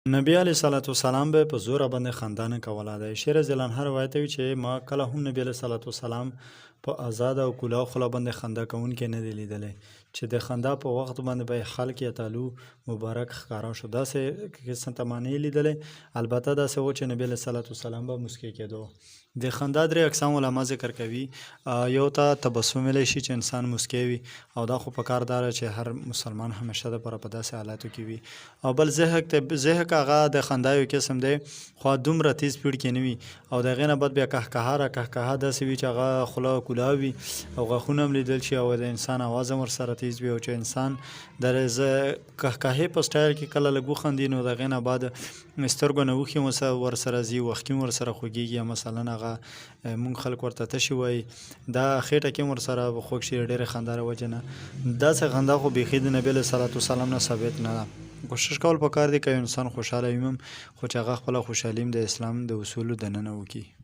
نبی علیه صلوات و سلام به په زوره باندې خندا نه کوله. د عایشې رضی الله عنها روایت دی چې ما کله هم نبی علیه صلوات و سلام په آزاد او کلاو خوله باندې خندا کوونکی نه دی لیدلی چې د خندا په وخت باندې به خلک یا تالو مبارک ښکارا شو. داسې قسم ته معنی لیدلی، البته داسې و چې نبی علیه صلوات و سلام به مسکی کېدو. د خندا درې اقسام علما ذکر کوي. یو ته تبسم ویلی شي چې انسان مسکی وي، او دا خو په کار داره چې هر مسلمان همیشه دپاره په داسې حالاتو کې وي. او بل ضحک هغه د خندا یو قسم دی، خو دومره تیز پیړ کې نه وي، او د هغې نه بعد بیا قهقهه راقهقهه داسې وي چې هغه خوله کولا وي او غاښونه هم لیدل شي، او د انسان اواز هم ورسره تیز وي، او چې انسان د قهقهې په سټایل کې کله لږ وخندي نو د هغې نه بعد سترګو نه اوښکې هم ورسره ځي، وښکي هم ورسره خوږېږي، مثلا هغه مونږ خلک ورته تشي وایي، دا خېټه کې هم ورسره خوږ شي ډېرې خندا د وجې نه. داسې خندا خو بیخي د نبي علیه صلات وسلام نه ثابت نه ده. کوشش کول پکار دی که انسان خوشحاله وي هم، خو چې هغه خپله خوشحالي هم د اسلام د اصولو دننه وکړي.